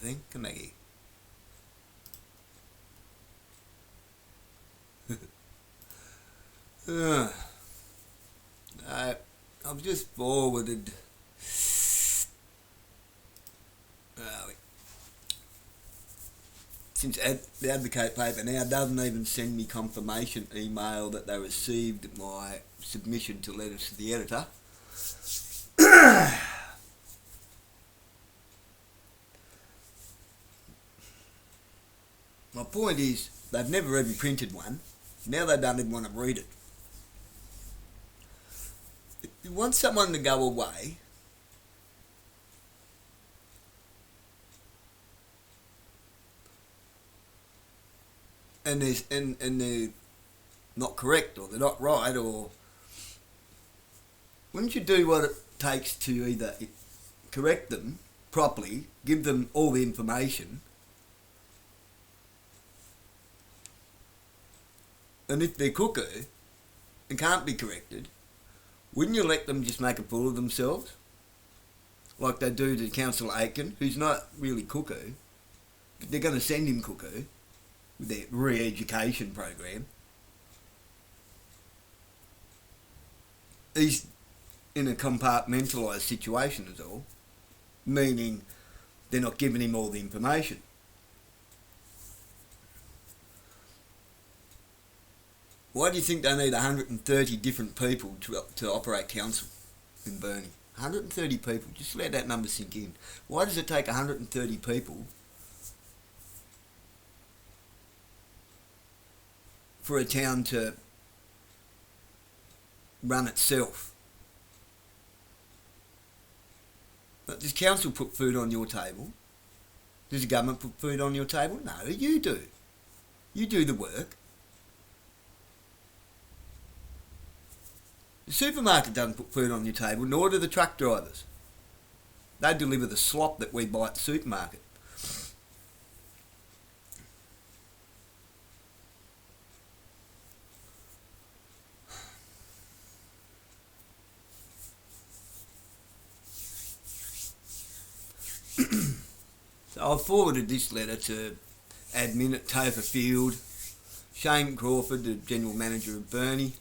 thing. Come back here. I've just forwarded. Since the Advocate paper now doesn't even send me confirmation email that they received my submission to letters to the editor. My point is, they've never even printed one. Now they don't even want to read it. If you want someone to go away, and they're not correct, or they're not right, or wouldn't you do what it takes to either correct them properly, give them all the information, and if they're cuckoo and can't be corrected, wouldn't you let them just make a fool of themselves, like they do to Councillor Aitken, who's not really cuckoo, but they're going to send him cuckoo with their re-education program. He's in a compartmentalised situation is all, meaning they're not giving him all the information. Why do you think they need 130 different people to operate council in Burnie? 130 people, just let that number sink in. Why does it take 130 people for a town to run itself? Does council put food on your table? Does the government put food on your table? No, you do. You do the work. The supermarket doesn't put food on your table, nor do the truck drivers. They deliver the slop that we buy at the supermarket. So I've forwarded this letter to admin at Topher Field, Shane Crawford, the General Manager of Burnie,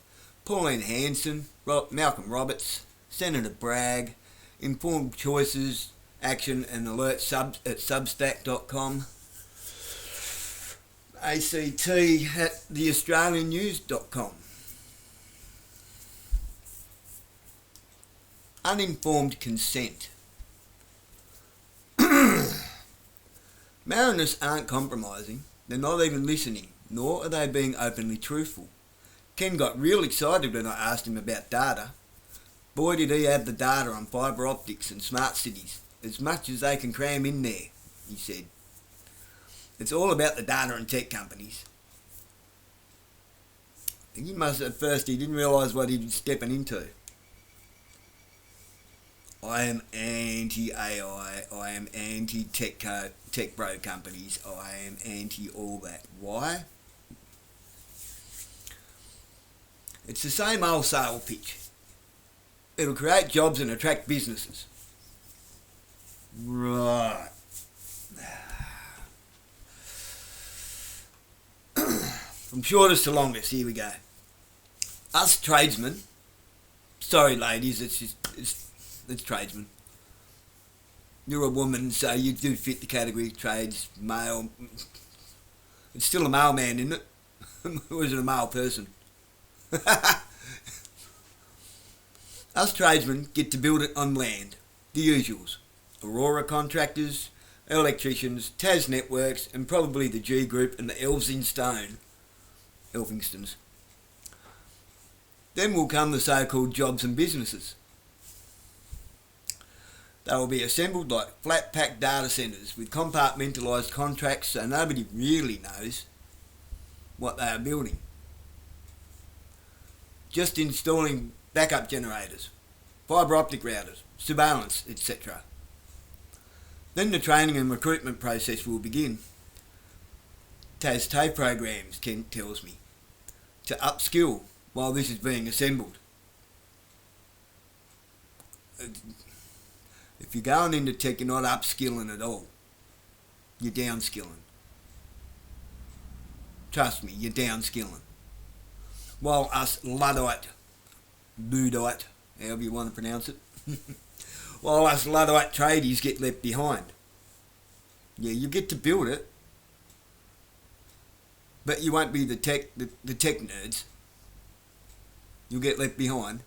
Pauline Hanson, Malcolm Roberts, Senator Bragg, Informed Choices, Action and Alert at substack.com, ACT at theaustraliannews.com. Uninformed consent. Mariners aren't compromising, they're not even listening, nor are they being openly truthful. Ken got real excited when I asked him about data. Boy did he have the data on fibre optics and smart cities, as much as they can cram in there, he said. It's all about the data and tech companies. I think at first he didn't realise what he was stepping into. I am anti-AI, I am anti-tech bro companies, I am anti all that. Why? It's the same old sale pitch. It'll create jobs and attract businesses. Right. From shortest to longest, here we go. Us tradesmen, sorry ladies, it's tradesmen. You're a woman, so you do fit the category of trades, male. It's still a mailman, isn't it? Or is it a male person? Us tradesmen get to build it on land, the usuals. Aurora contractors, electricians, Tas Networks, and probably the G Group and the Elves in Stone. Elphinstons. Then will come the so-called jobs and businesses. They will be assembled like flatpack data centres with compartmentalised contracts so nobody really knows what they are building. Just installing backup generators, fibre optic routers, surveillance, etc. Then the training and recruitment process will begin. Tas TAFE programs, Kent tells me, to upskill while this is being assembled. If you're going into tech, you're not upskilling at all. You're downskilling. Trust me, you're downskilling. While us Luddite, Luddite, however you want to pronounce it, while us Luddite tradies get left behind. Yeah, you get to build it, but you won't be the tech nerds. You'll get left behind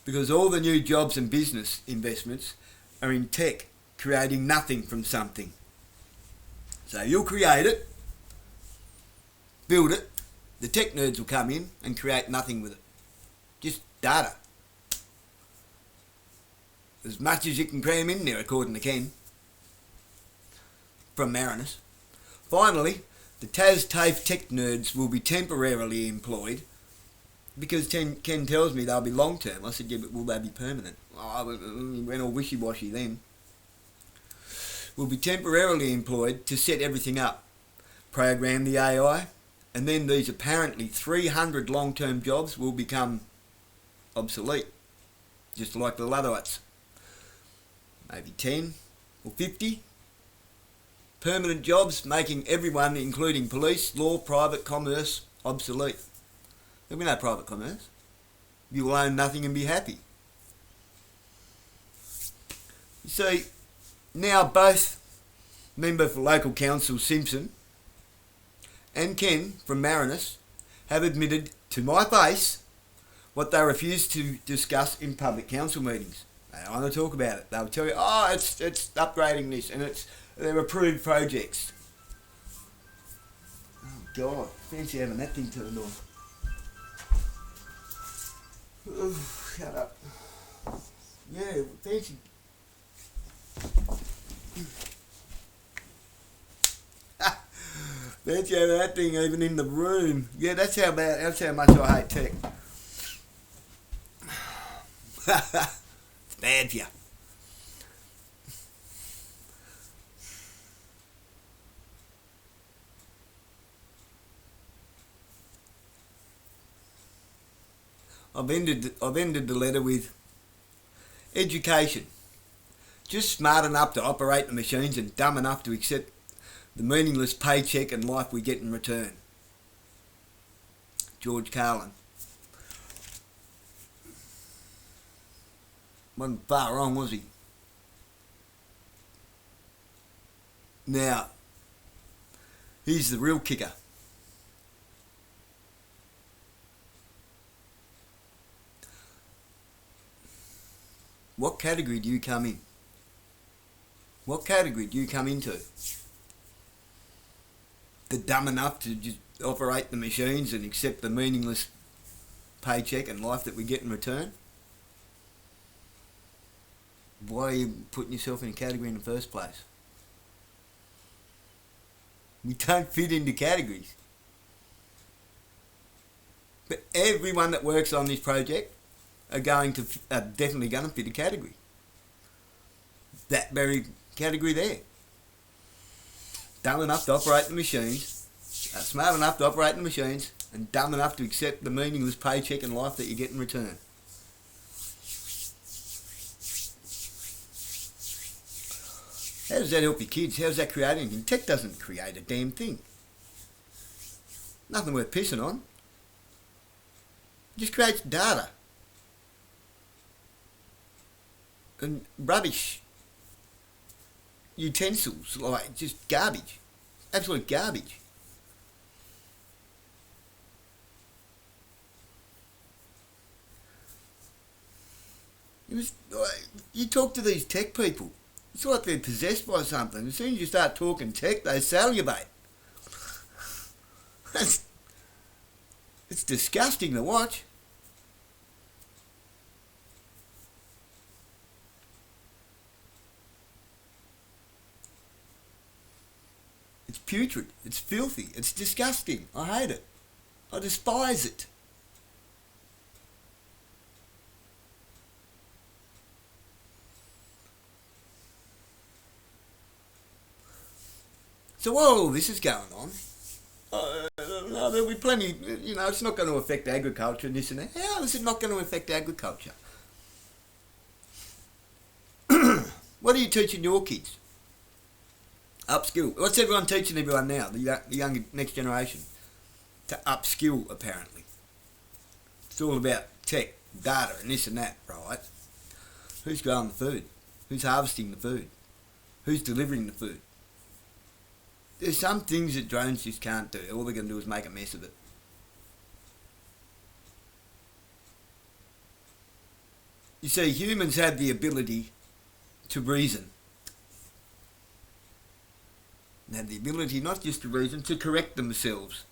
because all the new jobs and business investments are in tech, creating nothing from something. So you'll create it, build it, the tech nerds will come in and create nothing with it. Just data. As much as you can cram in there, according to Ken from Marinus. Finally, the TAFE tech nerds will be temporarily employed because Ken tells me they'll be long term. I said, yeah, but will they be permanent? Oh, we went all wishy-washy then. Will be temporarily employed to set everything up, program the AI, and then these apparently 300 long-term jobs will become obsolete, just like the Luddites. Maybe 10 or 50 permanent jobs, making everyone, including police, law, private commerce, obsolete. There'll be no private commerce. You will own nothing and be happy. You see, now both member for local council Simpson and Ken from Marinus have admitted to my face what they refuse to discuss in public council meetings. They don't want to talk about it. They'll tell you, oh, it's upgrading this and they're approved projects. Oh God, fancy having that thing turned on. Oh, shut up. Yeah, fancy. Fancy having that thing even in the room. Yeah, that's how much I hate tech. It's bad for you. I've ended the letter with education. Just smart enough to operate the machines and dumb enough to accept the meaningless paycheck and life we get in return. George Carlin. Wasn't far wrong, was he? Now, here's the real kicker. What category do you come in? What category do you come into? The dumb enough to just operate the machines and accept the meaningless paycheck and life that we get in return? Why are you putting yourself in a category in the first place? We don't fit into categories. But everyone that works on this project are definitely going to fit a category. That very category there. Dumb enough to operate the machines, smart enough to operate the machines, and dumb enough to accept the meaningless paycheck and life that you get in return. How does that help your kids? How does that create anything? Tech doesn't create a damn thing. Nothing worth pissing on. It just creates data. And rubbish utensils, like just garbage. Absolute garbage. You talk to these tech people, it's like they're possessed by something. As soon as you start talking tech, they salivate. It's disgusting to watch. It's putrid. It's filthy. It's disgusting. I hate it. I despise it. So while all this is going on, there'll be plenty, it's not going to affect agriculture and this and that. How is it not going to affect agriculture? What are you teaching your kids? Upskill. What's everyone teaching everyone now? The younger next generation to upskill. Apparently, it's all about tech, data, and this and that, right? Who's growing the food? Who's harvesting the food? Who's delivering the food? There's some things that drones just can't do. All they're going to do is make a mess of it. You see, humans have the ability to reason. And have the ability not just to reason, to correct themselves.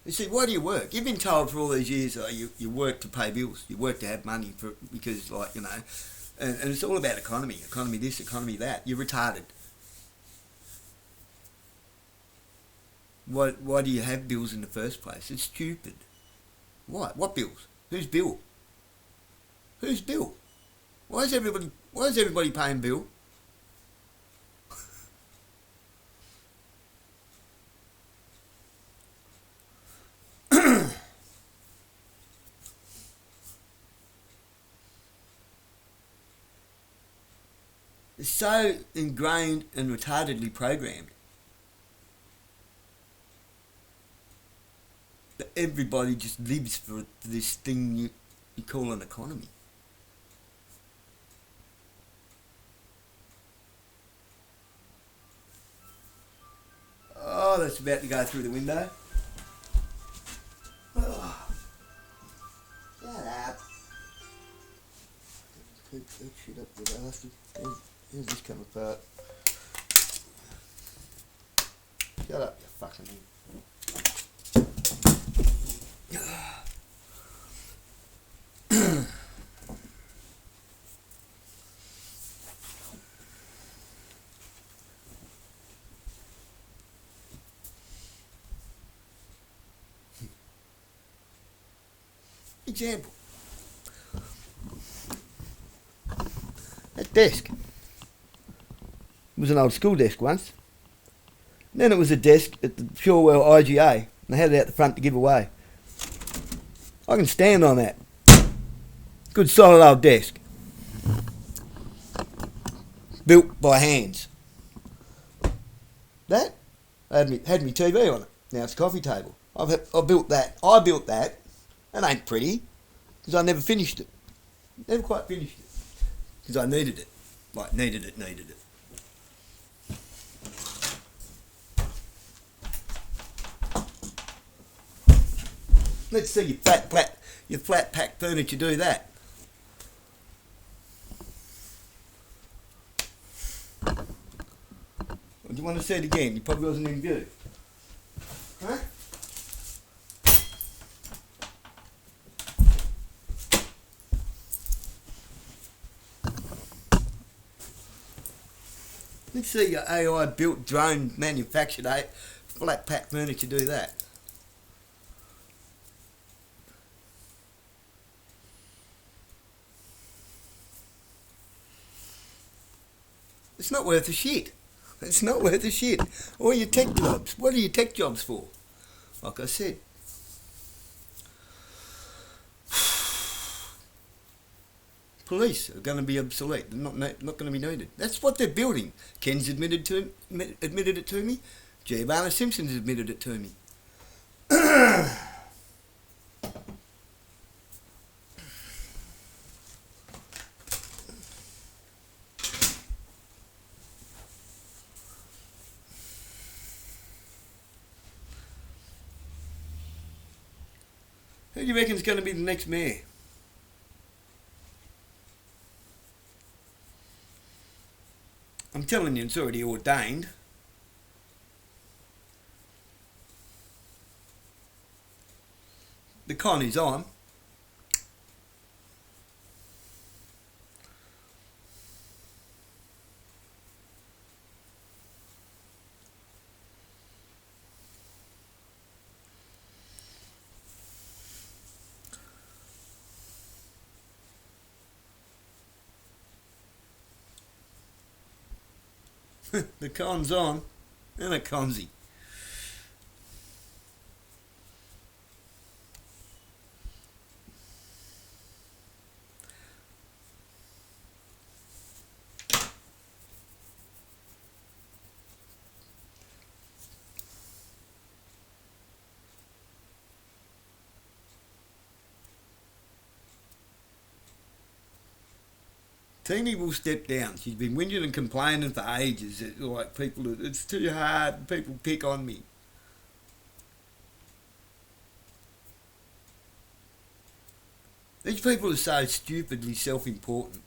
You see, why do you work? You've been told for all these years, you work to pay bills. You work to have money because, like, you know, and it's all about economy. Economy this, economy that. You're retarded. Why do you have bills in the first place? It's stupid. Why? What bills? Whose bill? Whose bill? Why is everybody paying bill? It's so ingrained and retardedly programmed that everybody just lives for this thing you call an economy. Oh, that's about to go through the window. Oh, shut up. Keep that shit up, you bastard. Here's this come apart. Shut up, you fucking thing. Example. That desk. It was an old school desk once. And then it was a desk at the Shorewell IGA. And they had it out the front to give away. I can stand on that. Good solid old desk. Built by hands. That had me TV on it. Now it's a coffee table. I built that. I built that. That ain't pretty. Because I never finished it. Never quite finished it. Because I needed it. Like, needed it. Let's see your flat pack furniture do that. Or do you want to see it again? You probably wasn't in view. Huh? Let's see your AI built drone manufactured flat pack furniture do that. It's not worth a shit. It's not worth a shit. All your tech jobs. What are your tech jobs for? Like I said. Police are going to be obsolete. They're not going to be needed. That's what they're building. Ken's admitted it to me. G. Barnes Simpson's admitted it to me. Who do you reckon is going to be the next mayor? I'm telling you, it's already ordained. The con is on. The con's on, and a consy. Teeny will step down. She's been whinging and complaining for ages. Like it's too hard. People pick on me. These people are so stupidly self-important.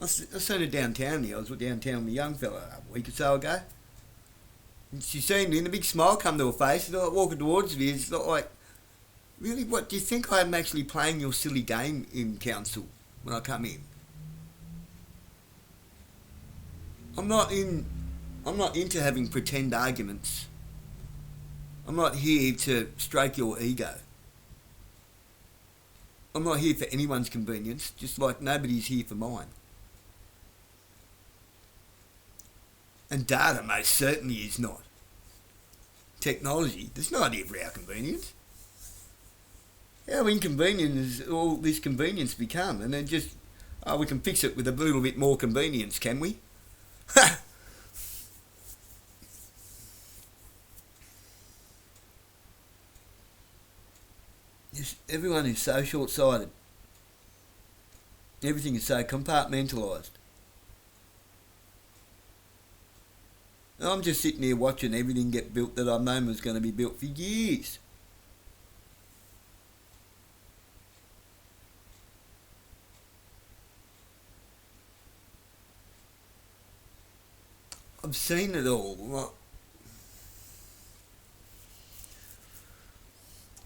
I seen her downtown here. I was downtown with a young fella a week or so ago. And she seen me and a big smile come to her face. And I walking towards me. It's not like, really, what, do you think I'm actually playing your silly game in council when I come in? I'm not into having pretend arguments. I'm not here to stroke your ego. I'm not here for anyone's convenience, just like nobody's here for mine. And data most certainly is not. Technology, that's not here for our convenience. How inconvenient has all this convenience become? And then just, we can fix it with a little bit more convenience, can we? Ha! Everyone is so short-sighted. Everything is so compartmentalised. I'm just sitting here watching everything get built that I've known was going to be built for years. I've seen it all.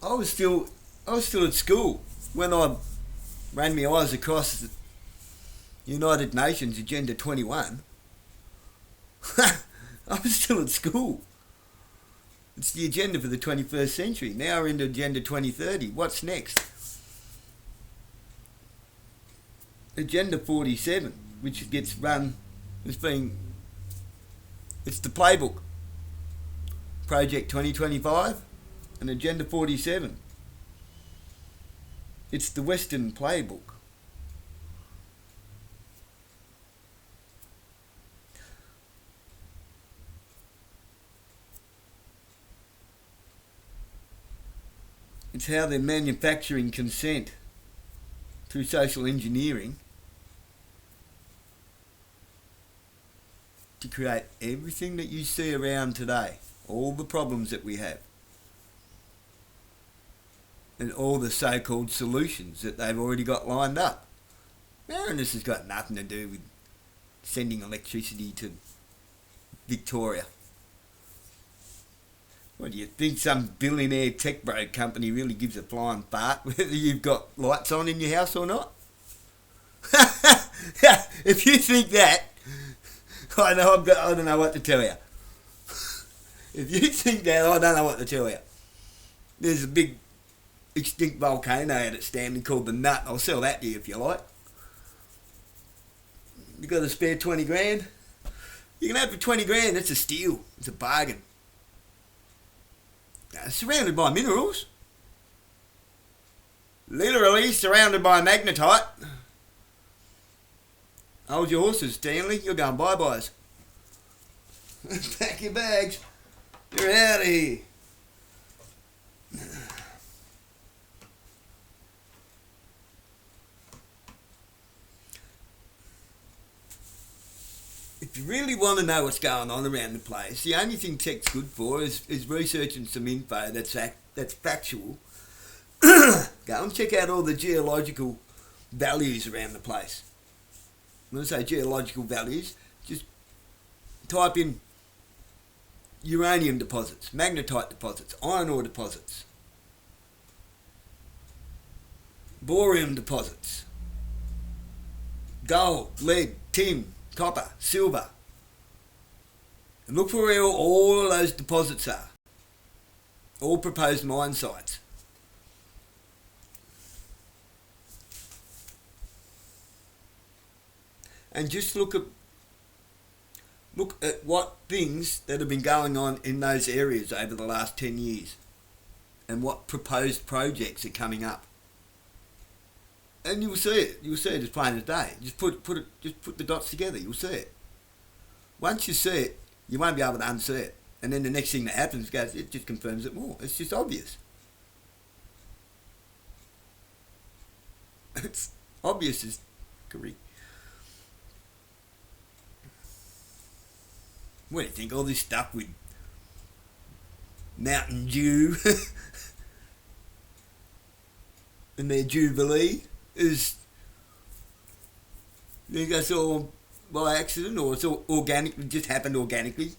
I was still at school when I ran my eyes across the United Nations Agenda 21. I was still at school. It's the agenda for the 21st century. Now we're into Agenda 2030. What's next? Agenda 47, which gets run as being, it's the playbook. Project 2025 and Agenda 47. It's the Western playbook. It's how they're manufacturing consent through social engineering to create everything that you see around today, all the problems that we have, and all the so-called solutions that they've already got lined up. Now, and this has got nothing to do with sending electricity to Victoria. What do you think, some billionaire tech bro company really gives a flying fart whether you've got lights on in your house or not? If you think that, I don't know what to tell you. If you think that, I don't know what to tell you. There's a big extinct volcano out at Stanley called the Nut. I'll sell that to you if you like. You got a spare 20 grand? You can have it for 20 grand. That's a steal. It's a bargain. Surrounded by minerals. Literally surrounded by magnetite. Hold your horses, Stanley. You're going bye-byes. Pack your bags. You're out of here. If you really want to know what's going on around the place, the only thing tech's good for is researching some info that's factual. Go and check out all the geological values around the place. When I say geological values, just type in uranium deposits, magnetite deposits, iron ore deposits, boron deposits, gold, lead, tin, copper, silver. And look for where all of those deposits are. All proposed mine sites. And just look at Look at what things that have been going on in those areas over the last 10 years and what proposed projects are coming up. And you'll see it. You'll see it as plain as day. Just put the dots together. You'll see it. Once you see it, you won't be able to unsee it. And then the next thing that happens goes, it just confirms it more. It's just obvious. It's obvious as correct. What do you think? All this stuff with Mountain Dew and their Jubilee is, you think that's all by accident, or it's all organic, it just happened organically?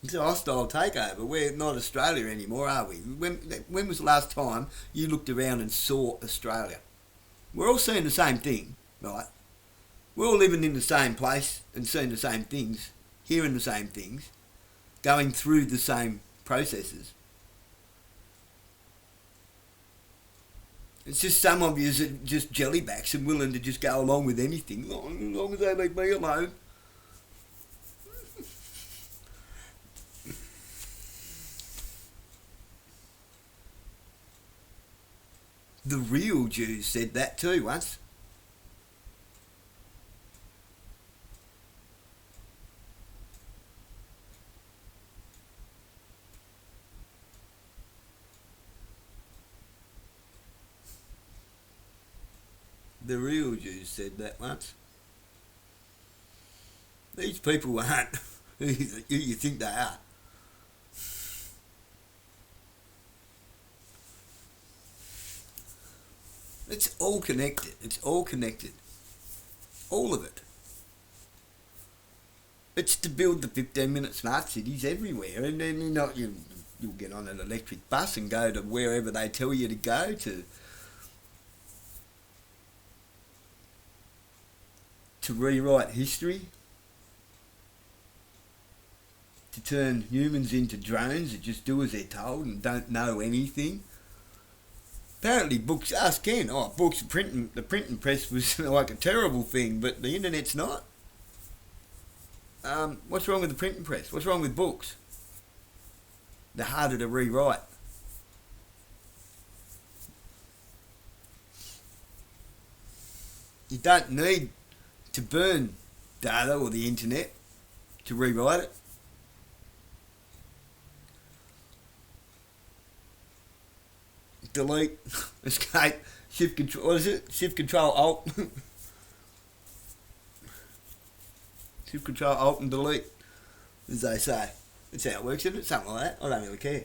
It's a hostile takeover. We're not Australia anymore, are we? When was the last time you looked around and saw Australia? We're all seeing the same thing, right? We're all living in the same place and seeing the same things, hearing the same things, going through the same processes. It's just some of you are just jellybacks and willing to just go along with anything, as long as they leave me alone. The real Jews said that too once. The real Jews said that once. These people aren't who you think they are. It's all connected. It's all connected. All of it. It's to build the 15-minute smart cities everywhere, and then you'll get on an electric bus and go to wherever they tell you to go to rewrite history, to turn humans into drones that just do as they're told and don't know anything. Apparently books, ask Ken, books, the printing press was like a terrible thing, but the internet's not. What's wrong with the printing press? What's wrong with books? They're harder to rewrite. You don't need to burn data or the internet to rewrite it. Delete, escape, shift control, what is it? Shift control alt. Shift control alt and delete, as they say. That's how it works, isn't it? Something like that. I don't really care.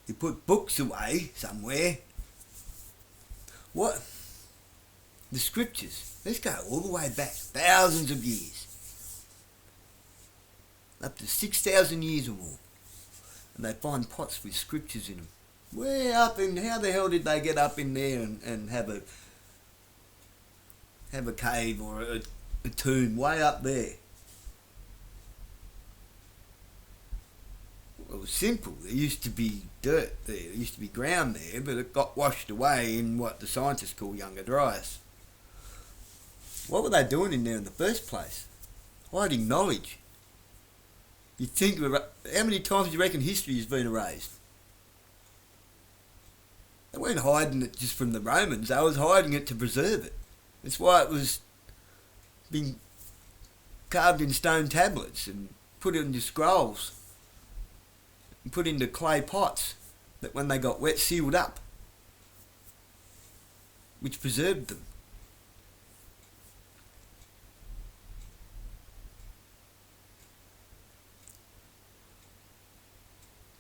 You put books away somewhere. What? The scriptures. Let's go all the way back, thousands of years. Up to 6,000 years or more. And they find pots with scriptures in them. Where up in, how the hell did they get up in there and have a cave or a tomb way up there? Well, it was simple. There used to be dirt there. There used to be ground there, but it got washed away in what the scientists call younger dryas. What were they doing in there in the first place? Hiding knowledge. You think, how many times do you reckon history has been erased? They weren't hiding it just from the Romans, they was hiding it to preserve it. That's why it was being carved in stone tablets and put into scrolls and put into clay pots that when they got wet sealed up, which preserved them.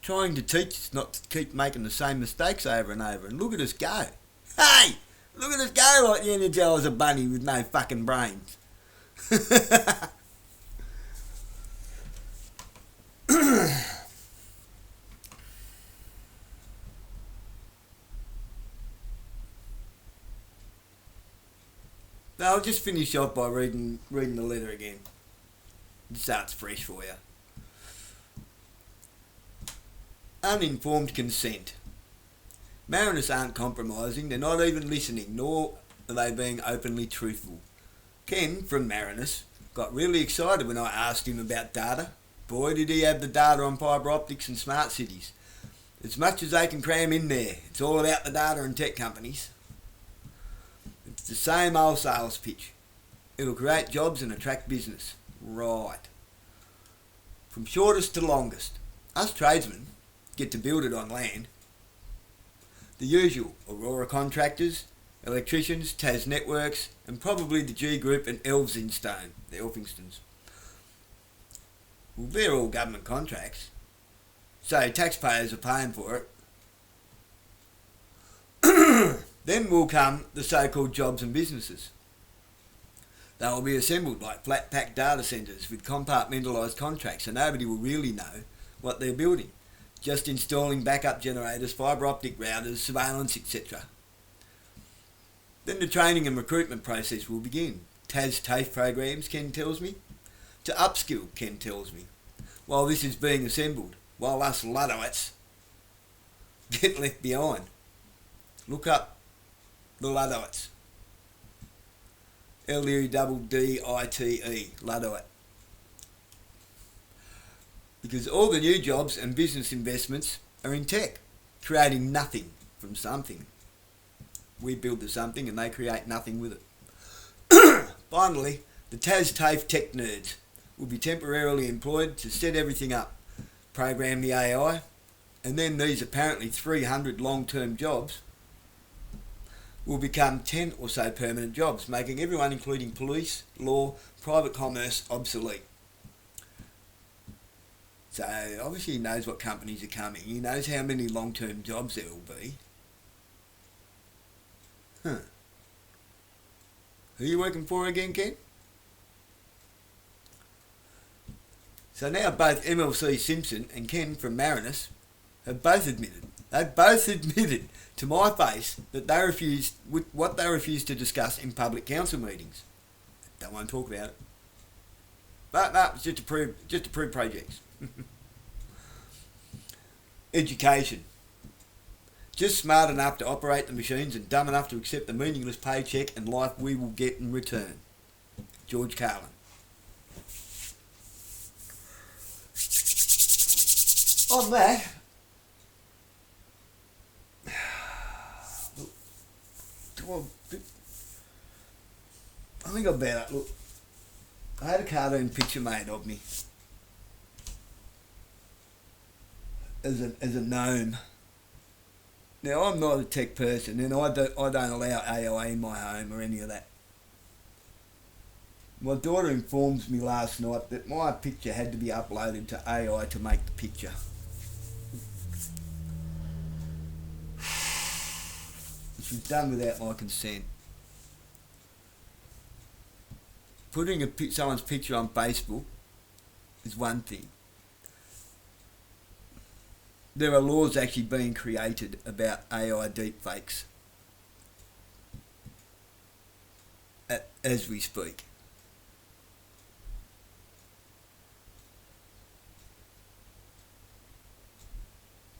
Trying to teach us not to keep making the same mistakes over and over, and look at us go. Hey! Look at us go like the Energizer Bunny with no fucking brains. Now, I'll just finish off by reading the letter again. Just so it's fresh for you. Uninformed consent. Mariners aren't compromising, they're not even listening, nor are they being openly truthful. Ken, from Mariners, got really excited when I asked him about data. Boy, did he have the data on fibre optics and smart cities. As much as they can cram in there, it's all about the data and tech companies. It's the same old sales pitch. It'll create jobs and attract business. Right. From shortest to longest, us tradesmen get to build it on land. The usual Aurora contractors, electricians, Tas Networks, and probably the G Group and Elphinstone, the Elphinstons. Well, they're all government contracts, so taxpayers are paying for it. Then will come the so-called jobs and businesses. They will be assembled like flatpack data centres with compartmentalised contracts, so nobody will really know what they're building. Just installing backup generators, fibre optic routers, surveillance, etc. Then the training and recruitment process will begin. TAFE programs, Ken tells me. To upskill, Ken tells me. While this is being assembled, while us Luddites get left behind. Look up the Luddites. Luddite, Luddite. Because all the new jobs and business investments are in tech, creating nothing from something. We build the something and they create nothing with it. Finally, the TAFE tech nerds will be temporarily employed to set everything up, program the AI, and then these apparently 300 long-term jobs will become 10 or so permanent jobs, making everyone, including police, law, private commerce, obsolete. So obviously he knows what companies are coming. He knows how many long-term jobs there will be. Who are you working for again, Ken? So now both MLC Simpson and Ken from Marinus have both admitted. They've both admitted to my face that they refused what they refused to discuss in public council meetings. Don't want to talk about it. But no, it's just to prove projects. Education. Just smart enough to operate the machines and dumb enough to accept the meaningless paycheck and life we will get in return. George Carlin. On that, I think about it. Look, I had a cartoon picture made of me as a gnome. Now I'm not a tech person, and I don't allow AI in my home or any of that. My daughter informs me last night that my picture had to be uploaded to AI to make the picture. Which was done without my consent. Putting someone's picture on Facebook is one thing. There are laws actually being created about AI deepfakes as we speak.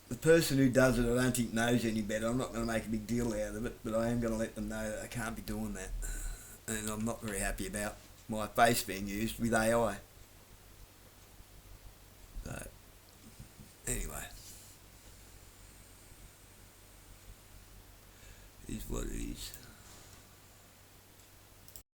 The person who does it, I don't think knows any better. I'm not going to make a big deal out of it, but I am going to let them know that I can't be doing that. And I'm not very happy about my face being used with AI. So, anyway. Is what it is.